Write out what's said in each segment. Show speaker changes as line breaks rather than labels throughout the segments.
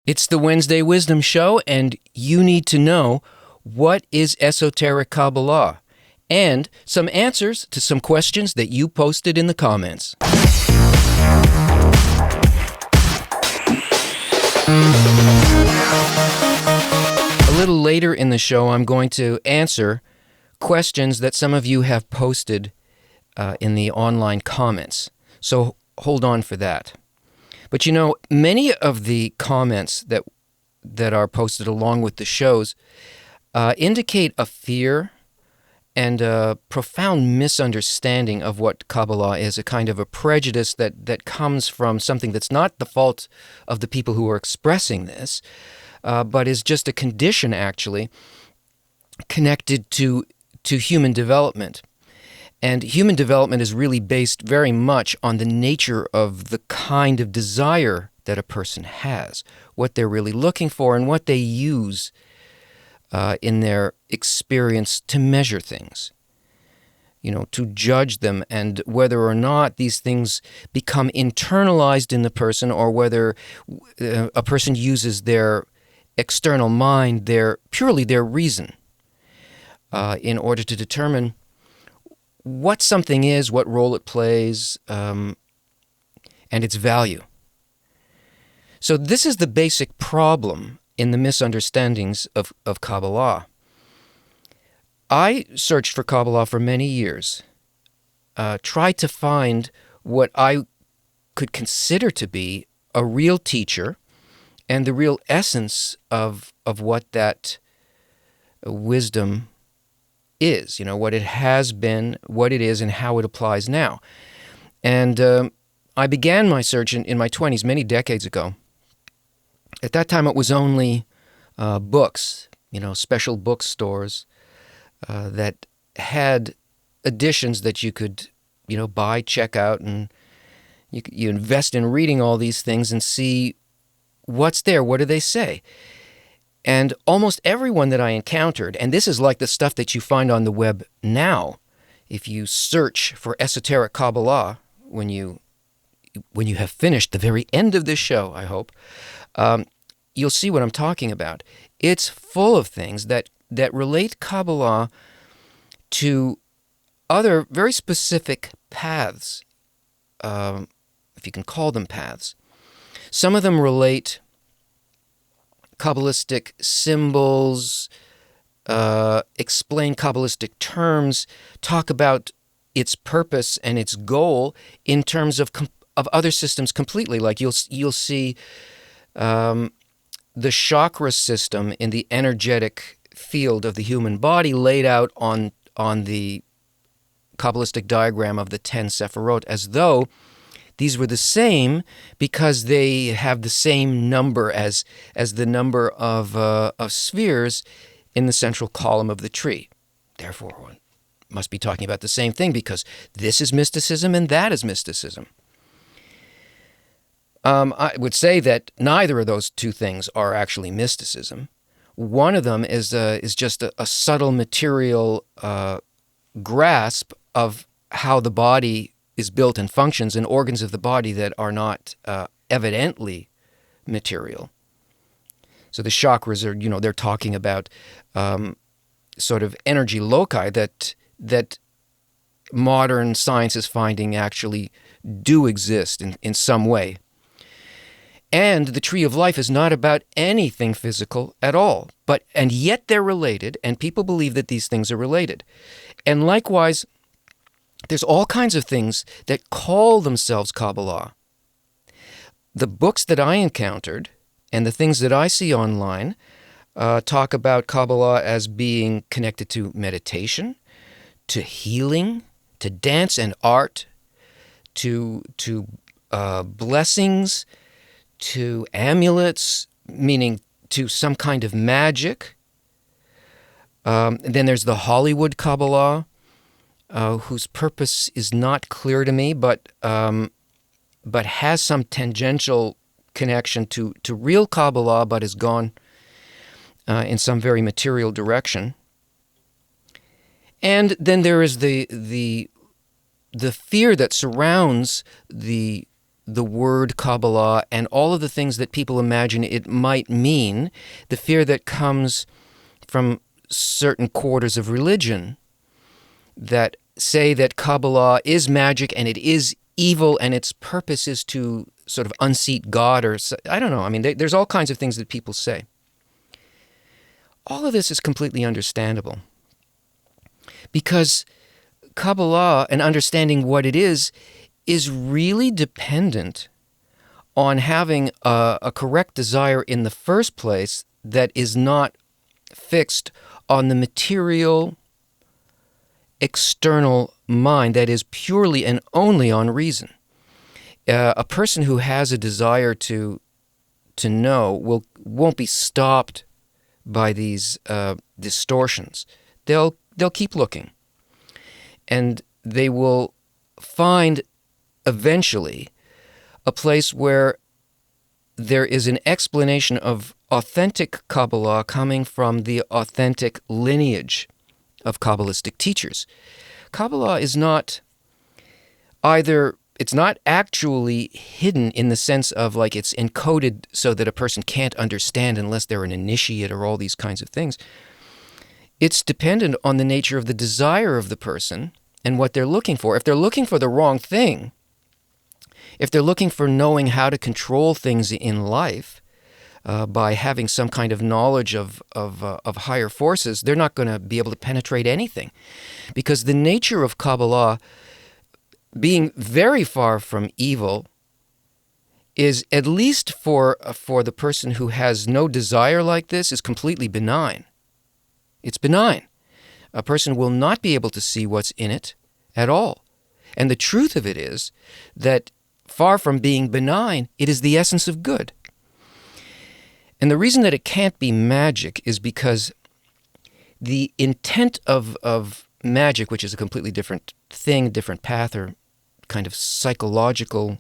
It's the Wednesday Wisdom Show, and you need to know what is Esoteric Kabbalah and some answers to some questions that you posted in the comments. A little later in the show, I'm going to answer questions that some of you have posted in the online comments. So hold on for that. But you know, many of the comments that are posted along with the shows indicate a fear and a profound misunderstanding of what Kabbalah is, a kind of a prejudice that comes from something that's not the fault of the people who are expressing this, but is just a condition, actually, connected to human development. And human development is really based very much on the nature of the kind of desire that a person has, what they're really looking for, and what they use in their experience to measure things, to judge them, and whether or not these things become internalized in the person, or whether a person uses their external mind, purely their reason, in order to determine what something is, what role it plays, and its value. So this is the basic problem in the misunderstandings of Kabbalah. I searched for Kabbalah for many years, tried to find what I could consider to be a real teacher and the real essence of what that wisdom is, what it has been, what it is, and how it applies now. And I began my search in my 20s, many decades ago. At that time, it was only books, special bookstores that had editions that you could, buy, check out, and you invest in reading all these things and see what's there, what do they say. And almost everyone that I encountered, and this is like the stuff that you find on the web now, if you search for Esoteric Kabbalah, when you have finished the very end of this show, I hope, you'll see what I'm talking about. It's full of things that relate Kabbalah to other very specific paths, if you can call them paths. Some of them relate Kabbalistic symbols, explain Kabbalistic terms, talk about its purpose and its goal in terms of other systems completely. Like you'll see the chakra system in the energetic field of the human body laid out on the Kabbalistic diagram of the 10 Sephirot, as though these were the same because they have the same number as the number of spheres in the central column of the tree. Therefore, one must be talking about the same thing because this is mysticism and that is mysticism. I would say that neither of those two things are actually mysticism. One of them is just a subtle material grasp of how the body is built and functions, and organs of the body that are not evidently material. So the chakras are, they're talking about sort of energy loci that modern science is finding actually do exist in some way. And the tree of life is not about anything physical at all, and yet they're related, and people believe that these things are related. And likewise, there's all kinds of things that call themselves Kabbalah. The books that I encountered and the things that I see online talk about Kabbalah as being connected to meditation, to healing, to dance and art, to blessings, to amulets, meaning to some kind of magic. Then there's the Hollywood Kabbalah, whose purpose is not clear to me, but has some tangential connection to real Kabbalah, but has gone in some very material direction. And then there is the fear that surrounds the the word Kabbalah and all of the things that people imagine it might mean, the fear that comes from certain quarters of religion that say that Kabbalah is magic and it is evil and its purpose is to sort of unseat God, or I don't know. I mean, there's all kinds of things that people say. All of this is completely understandable because Kabbalah and understanding what it is really dependent on having a correct desire in the first place that is not fixed on the material, external mind, that is purely and only on reason. A person who has a desire to know won't be stopped by these distortions. They'll keep looking, and they will find eventually a place where there is an explanation of authentic Kabbalah coming from the authentic lineage of Kabbalistic teachers. Kabbalah is not it's not actually hidden in the sense of like it's encoded so that a person can't understand unless they're an initiate or all these kinds of things. It's dependent on the nature of the desire of the person and what they're looking for. If they're looking for the wrong thing, if they're looking for knowing how to control things in life by having some kind of knowledge of higher forces, they're not going to be able to penetrate anything. Because the nature of Kabbalah, being very far from evil, is, at least for the person who has no desire like this, is completely benign. It's benign. A person will not be able to see what's in it at all. And the truth of it is that far from being benign, it is the essence of good. And the reason that it can't be magic is because the intent of magic, which is a completely different thing, different path, or kind of psychological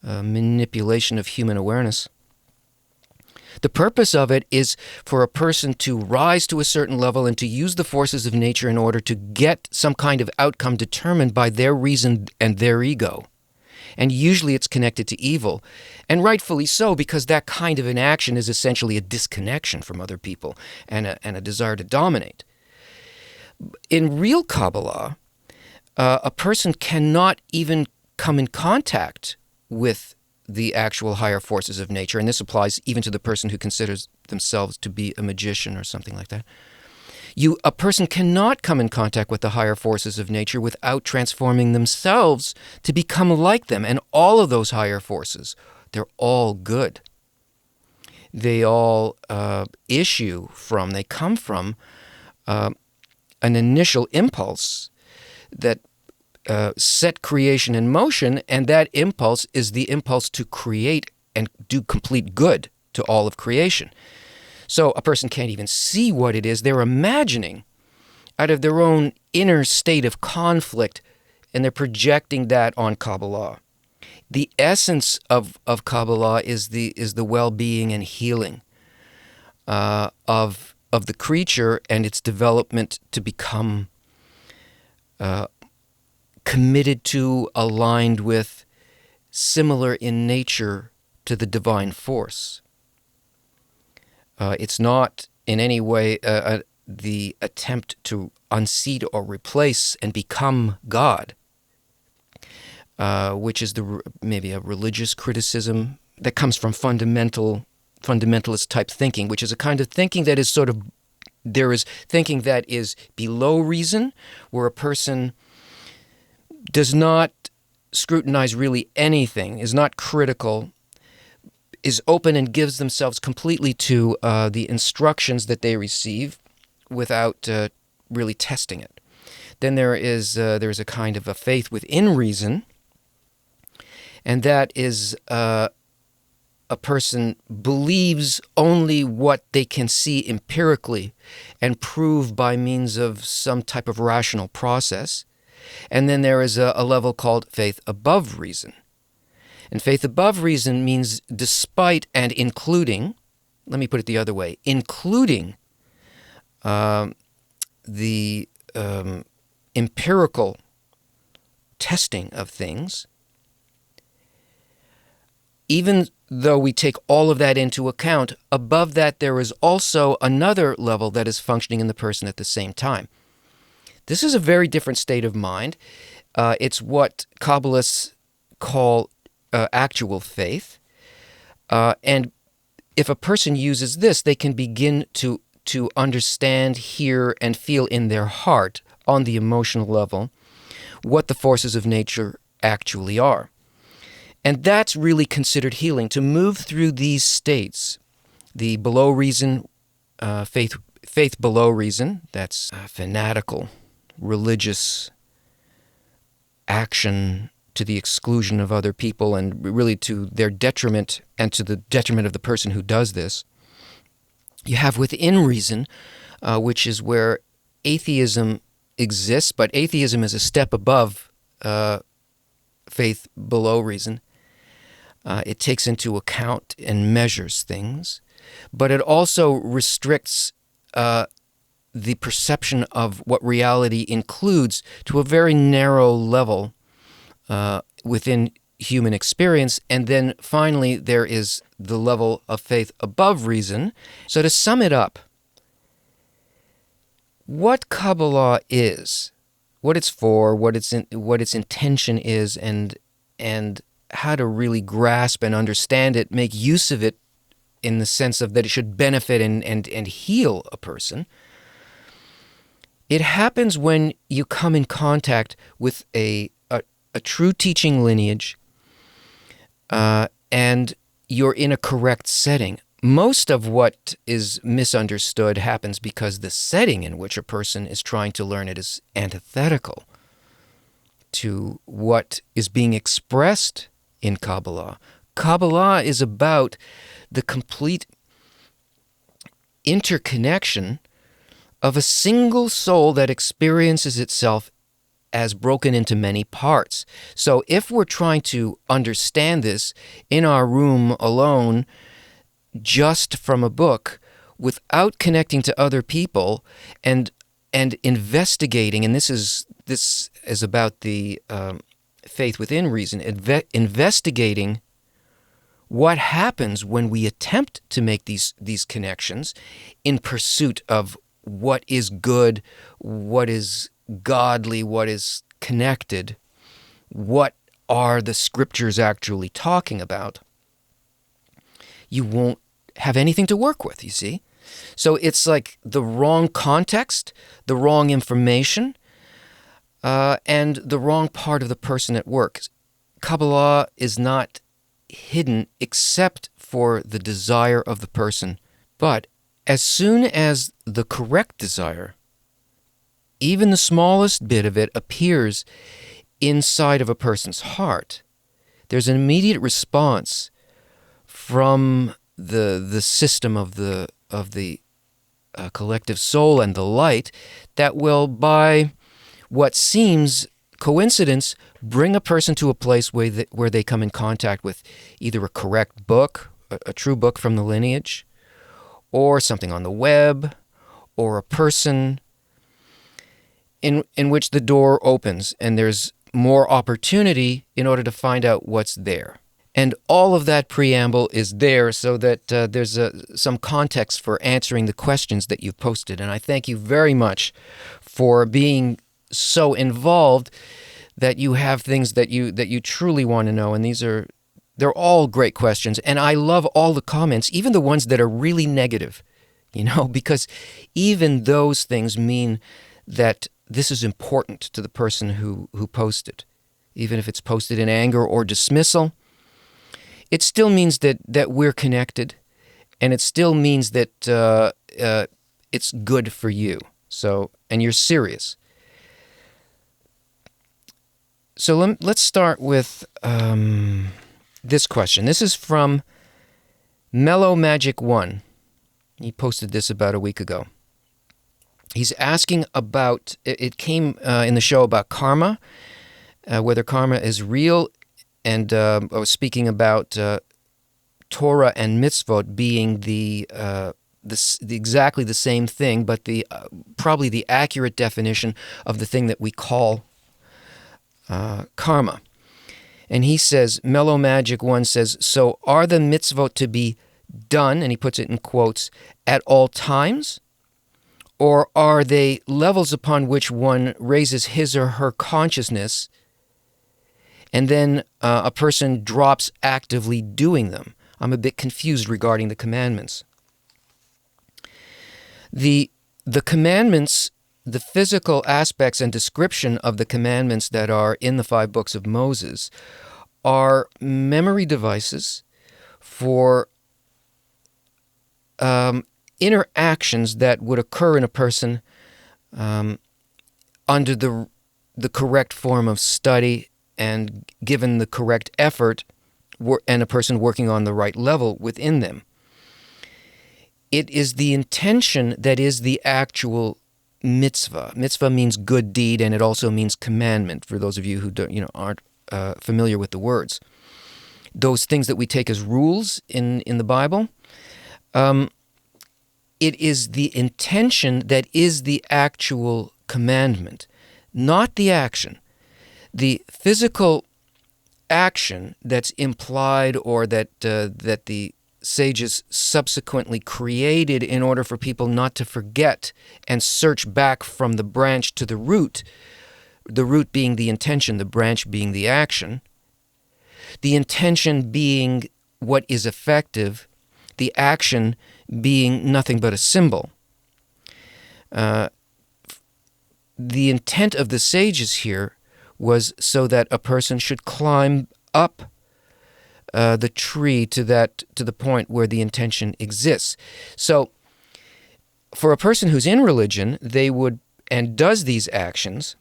manipulation of human awareness, the purpose of it is for a person to rise to a certain level and to use the forces of nature in order to get some kind of outcome determined by their reason and their ego. And usually it's connected to evil. And rightfully so, because that kind of an action is essentially a disconnection from other people and a desire to dominate. In real Kabbalah, a person cannot even come in contact with the actual higher forces of nature, and this applies even to the person who considers themselves to be a magician or something like that. A person cannot come in contact with the higher forces of nature without transforming themselves to become like them. And all of those higher forces, they're all good. They all they come from an initial impulse that set creation in motion, and that impulse is the impulse to create and do complete good to all of creation. So a person can't even see what it is. They're imagining out of their own inner state of conflict, and they're projecting that on Kabbalah. The essence of Kabbalah is the well-being and healing of the creature and its development to become committed to, aligned with, similar in nature to the divine force. It's not in any way the attempt to unseat or replace and become God, which is maybe a religious criticism that comes from fundamentalist type thinking, which is a kind of thinking that is there is thinking that is below reason, where a person does not scrutinize really anything, is not critical, is open and gives themselves completely to the instructions that they receive without really testing it. Then there's a kind of a faith within reason, and that is a person believes only what they can see empirically and prove by means of some type of rational process. And then there is a level called faith above reason. And faith above reason means despite and including, let me put it the other way, including the empirical testing of things, even though we take all of that into account, above that there is also another level that is functioning in the person at the same time. This is a very different state of mind. It's what Kabbalists call actual faith. And if a person uses this, they can begin to understand, hear, and feel in their heart, on the emotional level, what the forces of nature actually are. And that's really considered healing, to move through these states, the below reason, faith below reason, that's fanatical, religious action to the exclusion of other people and really to their detriment and to the detriment of the person who does this. You have within reason, which is where atheism exists, but atheism is a step above faith below reason. It takes into account and measures things, but it also restricts the perception of what reality includes to a very narrow level within human experience. And then finally, there is the level of faith above reason. So to sum it up, what Kabbalah is, what it's for, what its intention is, and how to really grasp and understand it, make use of it in the sense of that it should benefit and heal a person. It happens when you come in contact with a true teaching lineage and you're in a correct setting. Most of what is misunderstood happens because the setting in which a person is trying to learn it is antithetical to what is being expressed in Kabbalah. Kabbalah is about the complete interconnection of a single soul that experiences itself as broken into many parts. So if we're trying to understand this in our room alone, just from a book, without connecting to other people and investigating, and this is about the faith within reason, investigating what happens when we attempt to make these connections in pursuit of what is good, what is godly, what is connected, what are the scriptures actually talking about. You won't have anything to work with, you see? So it's like the wrong context, the wrong information, and the wrong part of the person at work. Kabbalah is not hidden except for the desire of the person. But as soon as the correct desire, even the smallest bit of it, appears inside of a person's heart, there's an immediate response from the system of the collective soul and the light that will, by what seems coincidence, bring a person to a place where they come in contact with either a correct book, a true book from the lineage, or something on the web, or a person in which the door opens and there's more opportunity in order to find out what's there. And all of that preamble is there so that there's some context for answering the questions that you've posted. And I thank you very much for being so involved that you have things that you truly want to know. And they're all great questions. And I love all the comments, even the ones that are really negative, because even those things mean that this is important to the person who posted. Even if it's posted in anger or dismissal, it still means that we're connected, and it still means that it's good for you. So, and you're serious. So let's start with this question. This is from Mellow Magic 1. He posted this about a week ago. He's asking about, it came in the show about karma, whether karma is real, and I was speaking about Torah and mitzvot being the exactly the same thing, but probably the accurate definition of the thing that we call karma. And he says, Mellow Magic 1 says, so are the mitzvot to be done, and he puts it in quotes, at all times? Or are they levels upon which one raises his or her consciousness and then a person drops actively doing them? I'm a bit confused regarding the commandments. The commandments, the physical aspects and description of the commandments that are in the 5 books of Moses are memory devices for interactions that would occur in a person under the correct form of study and given the correct effort and a person working on the right level within them. It is the intention that is the actual mitzvah. Mitzvah means good deed, and it also means commandment, for those of you who aren't familiar with the words. Those things that we take as rules in the Bible, it is the intention that is the actual commandment, not the action. The physical action that's implied or that the sages subsequently created in order for people not to forget and search back from the branch to the root being the intention, the branch being the action, the intention being what is effective, the action being nothing but a symbol. The intent of the sages here was so that a person should climb up the tree to the point where the intention exists. So, for a person who's in religion, they would and does these actions,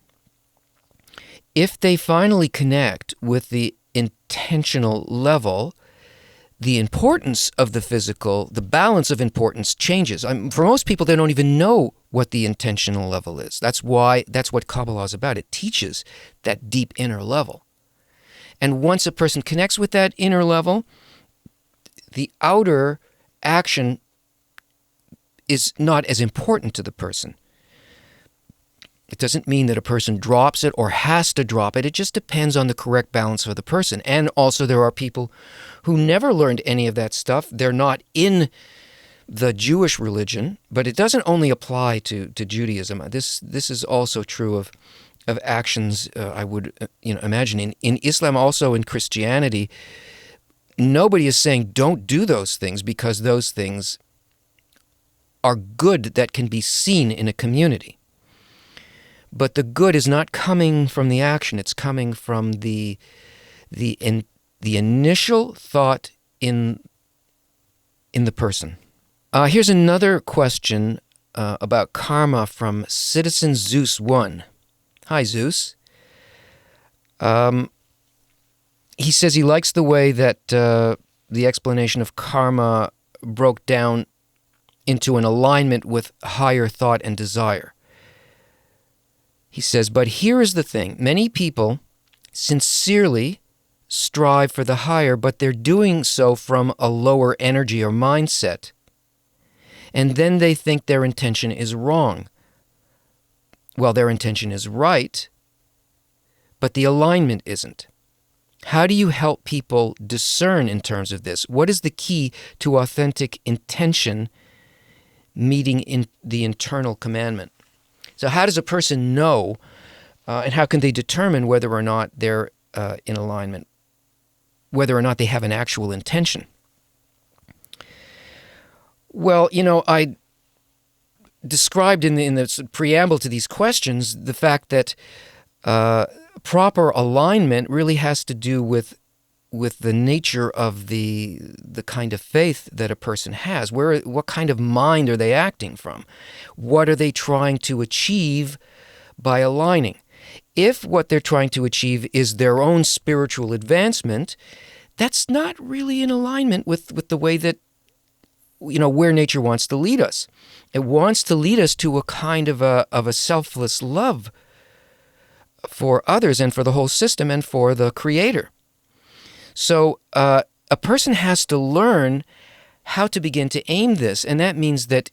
if they finally connect with the intentional level, the importance of the physical, the balance of importance changes. For most people, they don't even know what the intentional level is. That's what Kabbalah is about. It teaches that deep inner level. And once a person connects with that inner level, the outer action is not as important to the person. It doesn't mean that a person drops it or has to drop it. It just depends on the correct balance for the person. And also there are people who never learned any of that stuff. They're not in the Jewish religion, but it doesn't only apply to Judaism. This is also true of actions, I would imagine. In Islam, also in Christianity, nobody is saying don't do those things because those things are good that can be seen in a community. But the good is not coming from the action. It's coming from the initial thought in the person. Here's another question about karma from Citizen Zeus 1. Hi, Zeus. He says he likes the way that the explanation of karma broke down into an alignment with higher thought and desire. He says, but here is the thing. Many people sincerely strive for the higher, but they're doing so from a lower energy or mindset. And then they think their intention is wrong. Well, their intention is right, but the alignment isn't. How do you help people discern in terms of this? What is the key to authentic intention meeting in the internal commandment? So how does a person know, and how can they determine whether or not they're in alignment, whether or not they have an actual intention? Well, I described in the preamble to these questions the fact that proper alignment really has to do with the nature of the kind of faith that a person has. What kind of mind are they acting from? What are they trying to achieve by aligning? If what they're trying to achieve is their own spiritual advancement, that's not really in alignment with the way that where nature wants to lead us. It wants to lead us to a kind of a selfless love for others and for the whole system and for the Creator. So a person has to learn how to begin to aim this, and that means that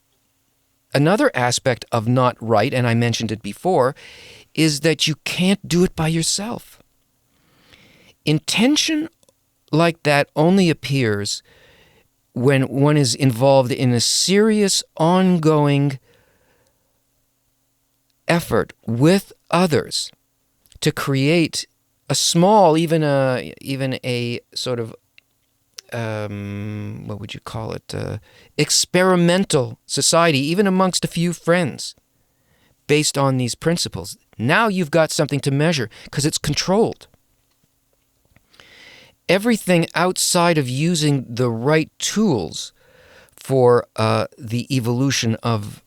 another aspect of not right, and I mentioned it before, is that you can't do it by yourself. Intention like that only appears when one is involved in a serious, ongoing effort with others to create a small, even a sort of, what would you call it, experimental society, even amongst a few friends, based on these principles. Now you've got something to measure because it's controlled. Everything outside of using the right tools for the evolution of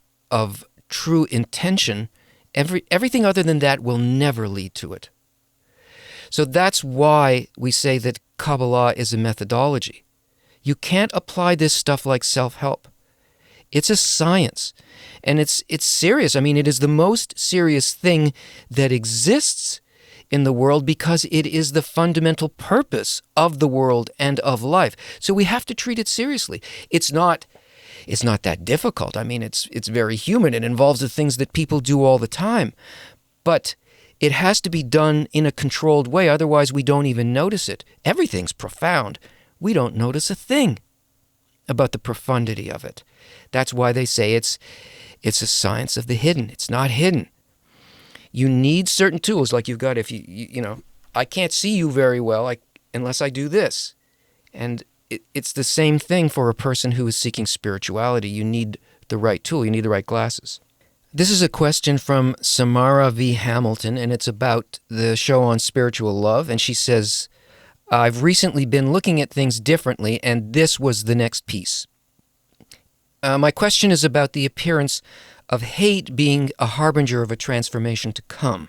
true intention, everything other than that will never lead to it. So that's why we say that Kabbalah is a methodology. You can't apply this stuff like self-help. It's a science, and it's serious. I mean, it is the most serious thing that exists in the world because it is the fundamental purpose of the world and of life. So we have to treat it seriously. It's not that difficult. I mean, it's very human. It involves the things that people do all the time. But it has to be done in a controlled way, otherwise we don't even notice it. Everything's profound. We don't notice a thing about the profundity of it. That's why they say it's a science of the hidden. It's not hidden. You need certain tools, like you've got, if you know, I can't see you very well unless I do this. And it's the same thing for a person who is seeking spirituality. You need the right tool. You need the right glasses. This is a question from Samara V. Hamilton, and it's about the show on spiritual love. And she says, I've recently been looking at things differently, and this was the next piece. My question is about the appearance of hate being a harbinger of a transformation to come.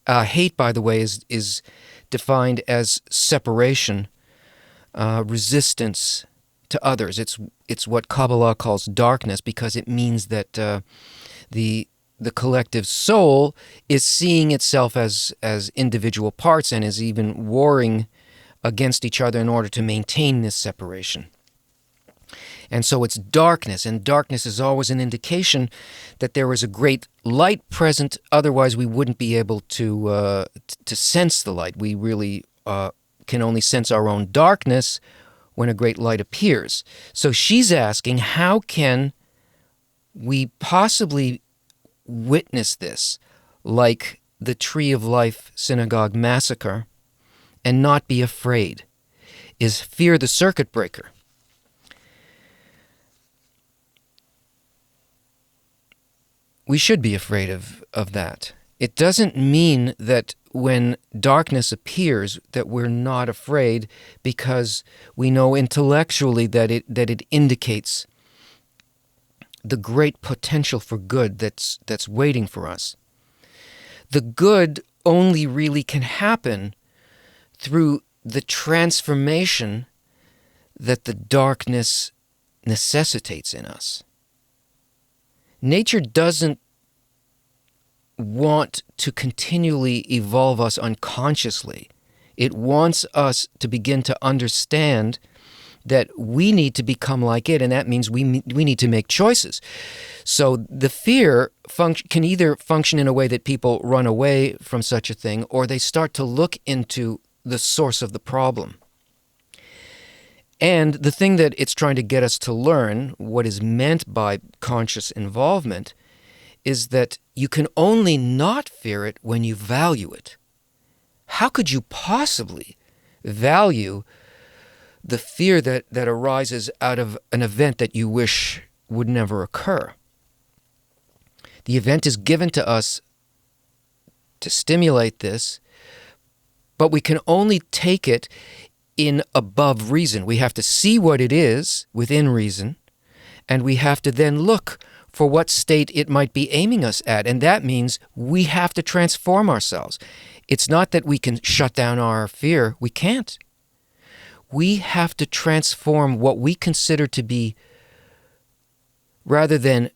Hate, by the way, is defined as separation, resistance to others. It's what Kabbalah calls darkness, because it means that the collective soul is seeing itself as individual parts and is even warring against each other in order to maintain this separation. And so it's darkness, and darkness is always an indication that there is a great light present. Otherwise, we wouldn't be able to sense the light. We really can only sense our own darkness when a great light appears. So she's asking, how can we possibly witness this, like the Tree of Life synagogue massacre, and not be afraid? Is fear the circuit breaker? We should be afraid of that. It doesn't mean that when darkness appears that we're not afraid, because we know intellectually that it indicates the great potential for good that's waiting for us. The good only really can happen through the transformation that the darkness necessitates in us. Nature doesn't want to continually evolve us unconsciously. It wants us to begin to understand that we need to become like it, and that means we need to make choices. So the fear can either function in a way that people run away from such a thing, or they start to look into the source of the problem. And the thing that it's trying to get us to learn, what is meant by conscious involvement, is that you can only not fear it when you value it. How could you possibly value the fear that arises out of an event that you wish would never occur? The event is given to us to stimulate this, but we can only take it in above reason. We have to see what it is within reason, and we have to then look for what state it might be aiming us at. And that means we have to transform ourselves. It's not that we can shut down our fear. We can't. We have to transform what we consider to be, rather than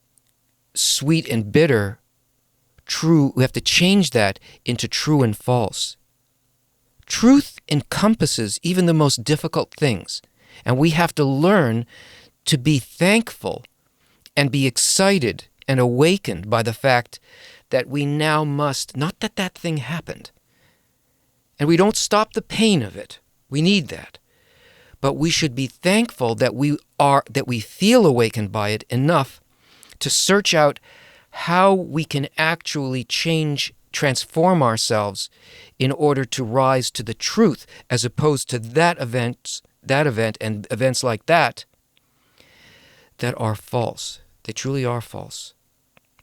sweet and bitter, true. We have to change that into true and false. Truth encompasses even the most difficult things, and we have to learn to be thankful and be excited and awakened by the fact that we now must, not that that thing happened, And we don't stop the pain of it. We need that. But we should be thankful that we feel awakened by it enough to search out how we can actually transform ourselves in order to rise to the truth, as opposed to that event and events like that are false. They truly are false.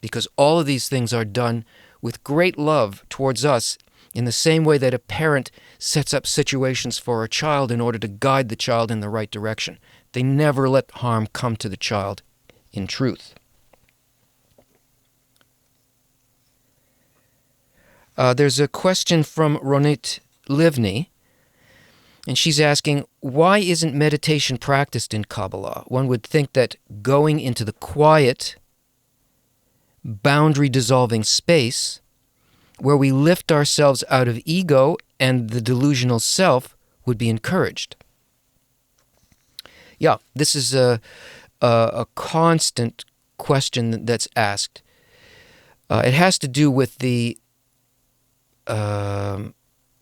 Because all of these things are done with great love towards us, in the same way that a parent sets up situations for a child in order to guide the child in the right direction. They never let harm come to the child in truth. There's a question from Ronit Livni, and she's asking, why isn't meditation practiced in Kabbalah? One would think that going into the quiet, boundary-dissolving space, where we lift ourselves out of ego and the delusional self, would be encouraged. Yeah, this is a constant question that's asked. It has to do with the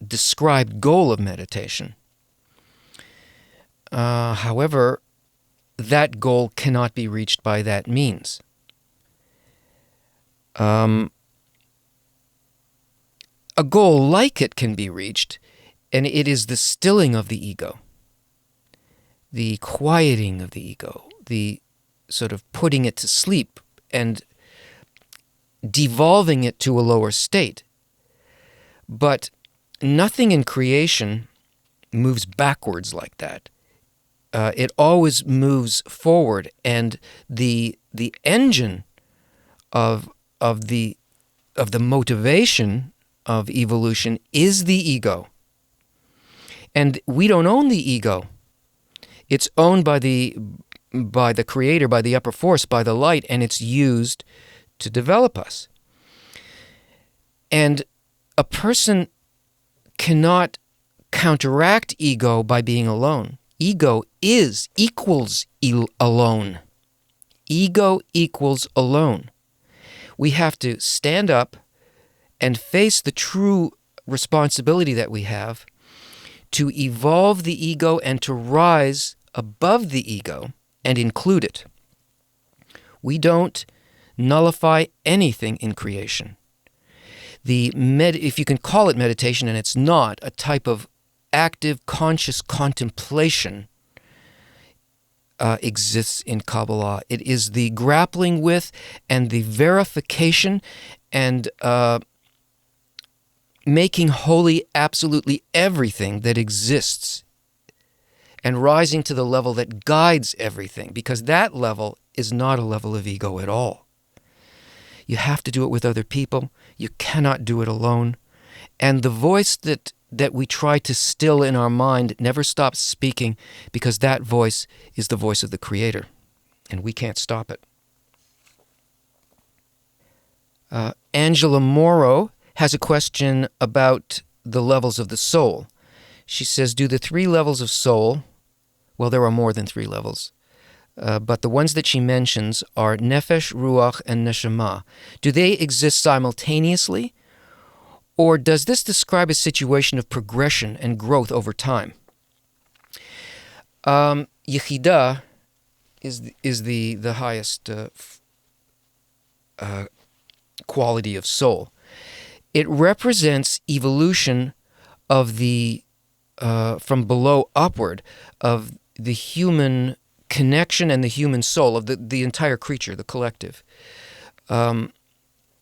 described goal of meditation. However, that goal cannot be reached by that means. A goal like it can be reached, and it is the stilling of the ego, the quieting of the ego, the sort of putting it to sleep and devolving it to a lower state. But nothing in creation moves backwards like that. It always moves forward, and the engine of the motivation of evolution is the ego. And we don't own the ego. It's owned by the Creator, by the upper force, by the light, and it's used to develop us. And a person cannot counteract ego by being alone. Ego equals alone. Ego equals alone. We have to stand up and face the true responsibility that we have to evolve the ego and to rise above the ego and include it. We don't nullify anything in creation. If you can call it meditation, and it's not, a type of active, conscious contemplation exists in Kabbalah. It is the grappling with and the verification and making holy absolutely everything that exists and rising to the level that guides everything, because that level is not a level of ego at all. You have to do it with other people. You cannot do it alone. And the voice that we try to still in our mind never stops speaking, because that voice is the voice of the Creator, and we can't stop it. Angela Morrow has a question about the levels of the soul. She says, do the 3 levels of soul, well, there are more than 3 levels, but the ones that she mentions are Nefesh, Ruach, and Neshama. Do they exist simultaneously, or does this describe a situation of progression and growth over time? Yechidah is the highest quality of soul. It represents evolution of the from below upward, of the human connection and the human soul, of the entire creature, the collective. And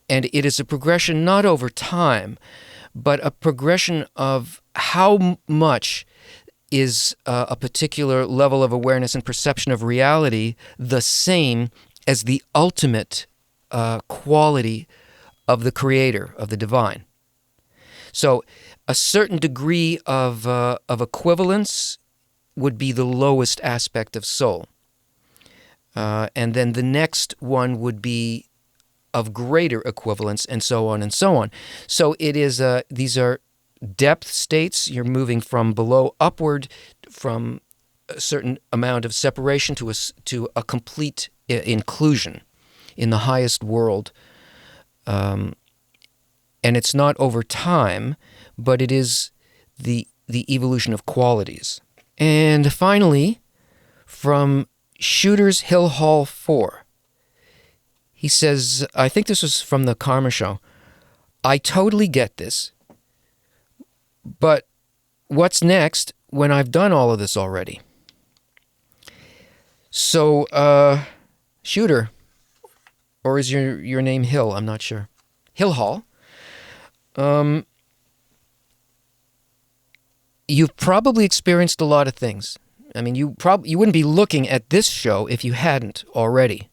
it is a progression not over time, but a progression of how much is a particular level of awareness and perception of reality the same as the ultimate quality of the Creator, of the divine. So a certain degree of equivalence would be the lowest aspect of soul. And then the next one would be of greater equivalence, and so on and so on. So it is these are depth states. You're moving from below upward, from a certain amount of separation to a complete inclusion in the highest world. And it's not over time, but it is the evolution of qualities. And finally, from Shooters Hill Hall 4, he says, I think this was from the Karma Show, I totally get this, but what's next when I've done all of this already? So, Shooter, or is your name Hill? I'm not sure. Hill Hall. You've probably experienced a lot of things. I mean, you wouldn't be looking at this show if you hadn't already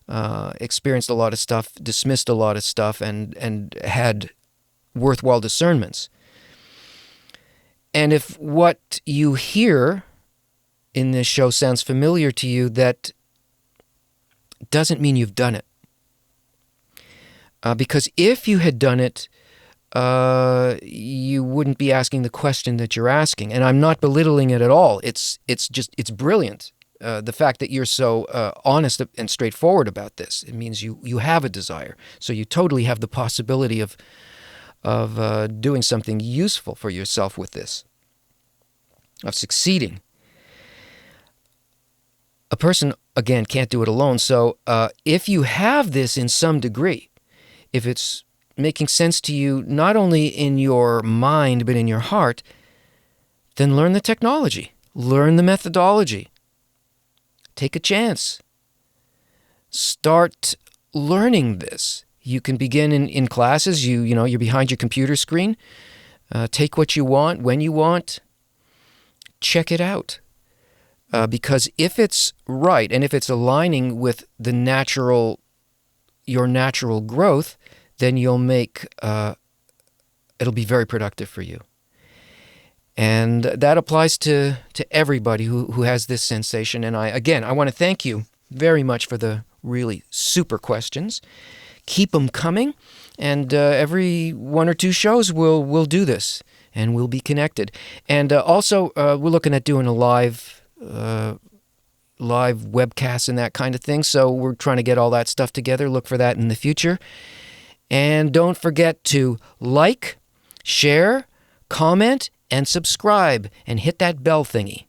experienced a lot of stuff, dismissed a lot of stuff, and had worthwhile discernments. And if what you hear in this show sounds familiar to you, that doesn't mean you've done it. Because if you had done it, you wouldn't be asking the question that you're asking. And I'm not belittling it at all. It's brilliant. The fact that you're so honest and straightforward about this. It means you have a desire. So you totally have the possibility of doing something useful for yourself with this, of succeeding. A person, again, can't do it alone. So if you have this in some degree, if it's making sense to you not only in your mind but in your heart, then learn the technology, learn the methodology. Take a chance. Start learning this. You can begin in classes. You're behind your computer screen. Take what you want when you want. Check it out. Because if it's right and if it's aligning with your natural growth, then you'll make it'll be very productive for you. And that applies to everybody who has this sensation. And I want to thank you very much for the really super questions. Keep them coming, and every 1 or 2 shows we'll do this, and we'll be connected. And also, we're looking at doing a live webcast and that kind of thing. So we're trying to get all that stuff together. Look for that in the future. And don't forget to like, share, comment, and subscribe, and hit that bell thingy.